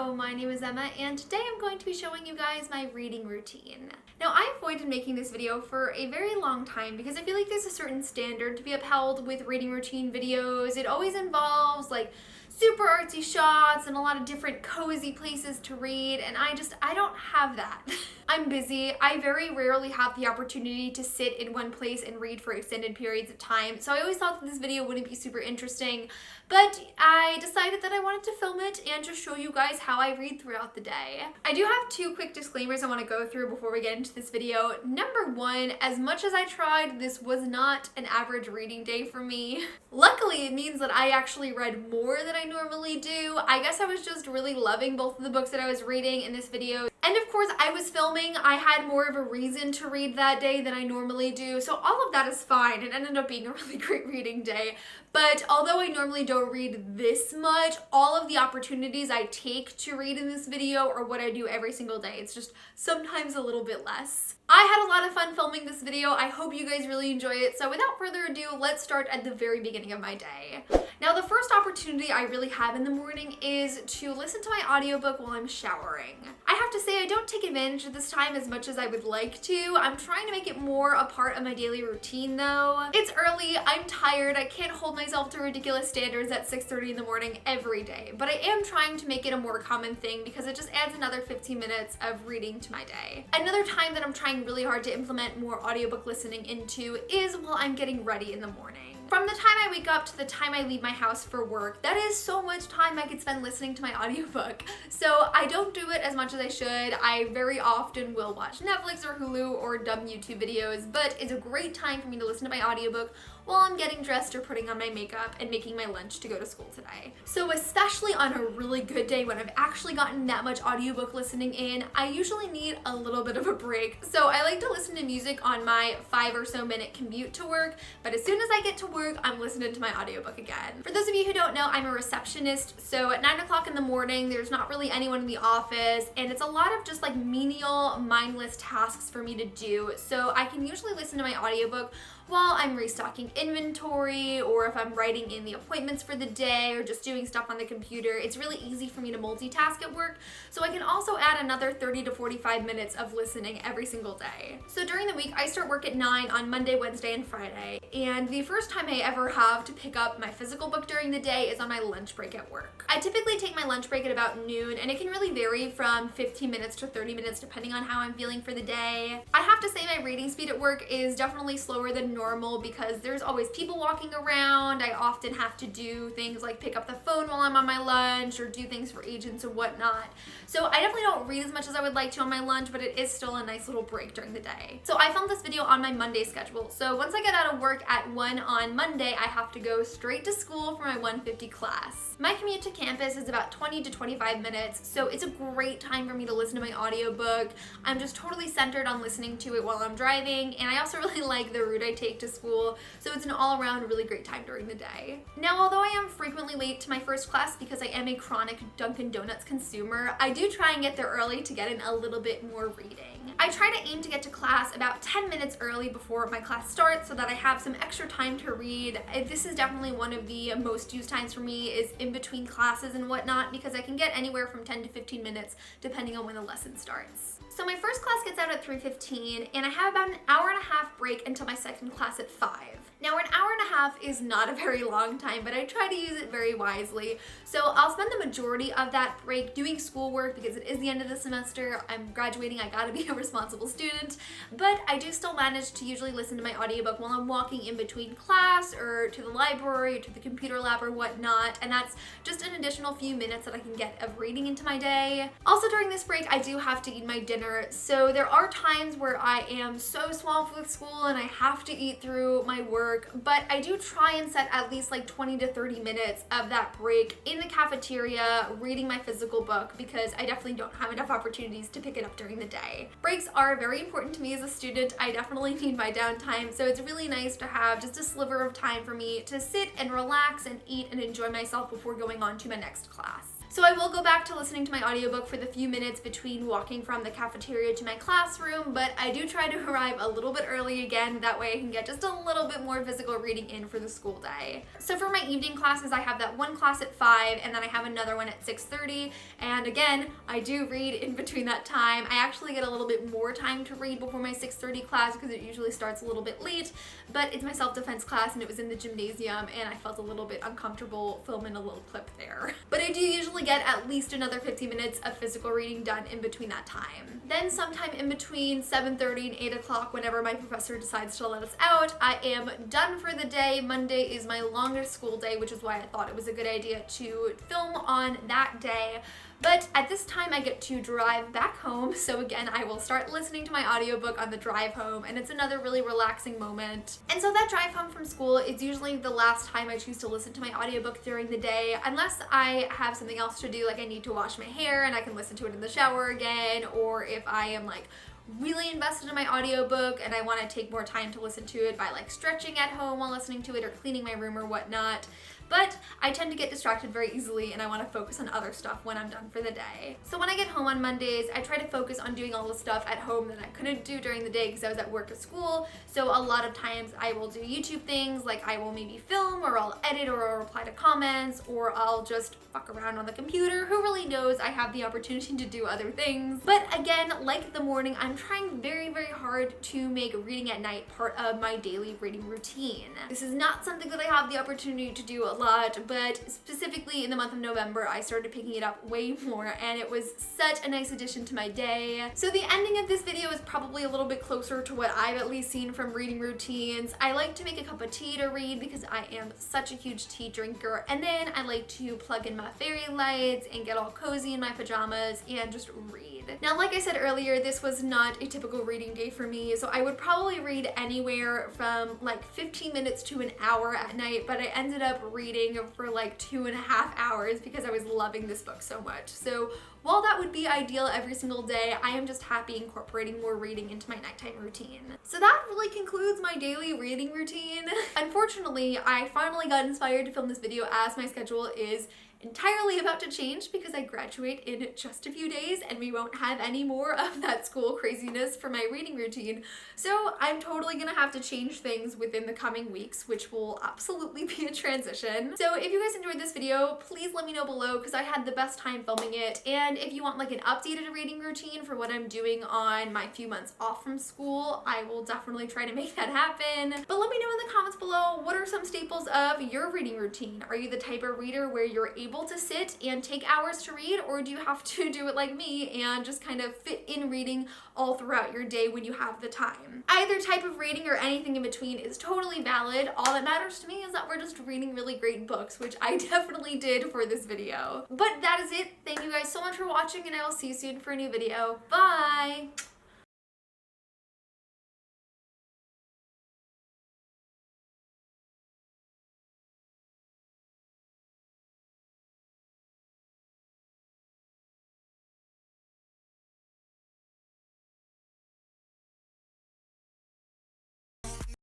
Hello, my name is Emma, and today I'm going to be showing you guys my reading routine. Now, I've avoided making this video for a very long time because I feel like there's a certain standard to be upheld with reading routine videos. It always involves like super artsy shots and a lot of different cozy places to read, and I don't have that. I'm busy. I very rarely have the opportunity to sit in one place and read for extended periods of time, so I always thought that this video wouldn't be super interesting, but I decided that I wanted to film it and just show you guys how I read throughout the day. I do have two quick disclaimers I want to go through before we get into this video. Number one, as much as I tried, this was not an average reading day for me. Luckily, it means that I actually read more than I normally do. I guess I was just really loving both of the books that I was reading in this video. And of course, I was filming. I had more of a reason to read that day than I normally do. So all of that is fine. It ended up being a really great reading day. But although I normally don't read this much, all of the opportunities I take to read in this video are what I do every single day. It's just sometimes a little bit less. I had a lot of fun filming this video. I hope you guys really enjoy it. So without further ado, let's start at the very beginning of my day. Now, the first opportunity I really have in the morning is to listen to my audiobook while I'm showering. I have to say I don't take advantage of this time as much as I would like to. I'm trying to make it more a part of my daily routine though. It's early, I'm tired, I can't hold myself to ridiculous standards at 6:30 in the morning every day, but I am trying to make it a more common thing because it just adds another 15 minutes of reading to my day. Another time that I'm trying really hard to implement more audiobook listening into is while I'm getting ready in the morning. From the time I wake up to the time I leave my house for work, that is so much time I could spend listening to my audiobook. So I don't do it as much as I should. I very often will watch Netflix or Hulu or dumb YouTube videos, but it's a great time for me to listen to my audiobook while I'm getting dressed or putting on my makeup and making my lunch to go to school today. So especially on a really good day when I've actually gotten that much audiobook listening in, I usually need a little bit of a break. So I like to listen to music on my 5 or so minute commute to work, but as soon as I get to work, I'm listening to my audiobook again. For those of you who don't know, I'm a receptionist, so at 9 o'clock in the morning, there's not really anyone in the office, and it's a lot of just like menial, mindless tasks for me to do. So I can usually listen to my audiobook while I'm restocking inventory, or if I'm writing in the appointments for the day, or just doing stuff on the computer. It's really easy for me to multitask at work, so I can also add another 30 to 45 minutes of listening every single day. So during the week, I start work at 9 on Monday, Wednesday, and Friday, and the first time I ever have to pick up my physical book during the day is on my lunch break at work. I typically take my lunch break at about noon, and it can really vary from 15 minutes to 30 minutes depending on how I'm feeling for the day. I have to say my reading speed at work is definitely slower than normal because there's always people walking around. I often have to do things like pick up the phone while I'm on my lunch or do things for agents and whatnot. So I definitely don't read as much as I would like to on my lunch, but it is still a nice little break during the day. So I filmed this video on my Monday schedule. So once I get out of work at 1 on Monday, I have to go straight to school for my 1:50 class. My commute to campus is about 20 to 25 minutes, so it's a great time for me to listen to my audiobook. I'm just totally centered on listening to it while I'm driving, and I also really like the route I take to school, so it's an all-around really great time during the day. Now, although I am frequently late to my first class because I am a chronic Dunkin' Donuts consumer, I do try and get there early to get in a little bit more reading. I try to aim to get to class about 10 minutes early before my class starts so that I have some extra time to read. This is definitely one of the most used times for me is in between classes and whatnot because I can get anywhere from 10 to 15 minutes depending on when the lesson starts. So my first class gets out at 3:15 and I have about an hour and a half break until my second class at 5. Now, an hour and a half is not a very long time, but I try to use it very wisely. So I'll spend the majority of that break doing schoolwork because it is the end of the semester. I'm graduating, I gotta be a responsible student, but I do still manage to usually listen to my audiobook while I'm walking in between class or to the library or to the computer lab or whatnot, and that's just an additional few minutes that I can get of reading into my day. Also during this break, I do have to eat my dinner, so there are times where I am so swamped with school and I have to eat through my work, but I do try and set at least like 20 to 30 minutes of that break in the cafeteria reading my physical book because I definitely don't have enough opportunities to pick it up during the day. Breaks are very important to me as a student. I definitely need my downtime, so it's really nice to have just a sliver of time for me to sit and relax and eat and enjoy myself before going on to my next class. So I will go back to listening to my audiobook for the few minutes between walking from the cafeteria to my classroom, but I do try to arrive a little bit early again, that way I can get just a little bit more physical reading in for the school day. So for my evening classes, I have that one class at 5, and then I have another one at 6:30, and again, I do read in between that time. I actually get a little bit more time to read before my 6:30 class because it usually starts a little bit late, but it's my self-defense class and it was in the gymnasium and I felt a little bit uncomfortable filming a little clip there. But I do usually get at least another 15 minutes of physical reading done in between that time. Then sometime in between 7:30 and 8 o'clock, whenever my professor decides to let us out, I am done for the day. Monday is my longest school day, which is why I thought it was a good idea to film on that day. But at this time I get to drive back home, so again I will start listening to my audiobook on the drive home, and it's another really relaxing moment. And so that drive home from school is usually the last time I choose to listen to my audiobook during the day, unless I have something else to do, like I need to wash my hair and I can listen to it in the shower again, or if I am like really invested in my audiobook and I want to take more time to listen to it by like stretching at home while listening to it or cleaning my room or whatnot. But I tend to get distracted very easily and I want to focus on other stuff when I'm done for the day. So when I get home on Mondays, I try to focus on doing all the stuff at home that I couldn't do during the day because I was at work or school. So a lot of times I will do YouTube things, like I will maybe film, or I'll edit, or I'll reply to comments, or I'll just fuck around on the computer. Who really knows? I have the opportunity to do other things. But again, like the morning, I'm trying very, very hard to make reading at night part of my daily reading routine. This is not something that I have the opportunity to do a lot, but specifically in the month of November, I started picking it up way more, and it was such a nice addition to my day. So the ending of this video is probably a little bit closer to what I've at least seen from reading routines. I like to make a cup of tea to read because I am such a huge tea drinker, and then I like to plug in my fairy lights and get all cozy in my pajamas and just read. Now, like I said earlier, this was not a typical reading day for me, so I would probably read anywhere from like 15 minutes to an hour at night, but I ended up reading for like 2.5 hours because I was loving this book so much. So while that would be ideal every single day, I am just happy incorporating more reading into my nighttime routine. So that really concludes my daily reading routine. Unfortunately, I finally got inspired to film this video as my schedule is entirely about to change because I graduate in just a few days and we won't have any more of that school craziness for my reading routine. So I'm totally gonna have to change things within the coming weeks, which will absolutely be a transition. So if you guys enjoyed this video, please let me know below because I had the best time filming it. And if you want like an updated reading routine for what I'm doing on my few months off from school, I will definitely try to make that happen. But let me know in the comments below, what are some staples of your reading routine? Are you the type of reader where you're able to sit and take hours to read, or do you have to do it like me and just kind of fit in reading all throughout your day when you have the time? Either type of reading or anything in between is totally valid. All that matters to me is that we're just reading really great books, which I definitely did for this video. But that is it. Thank you guys so much for watching, and I will see you soon for a new video. Bye!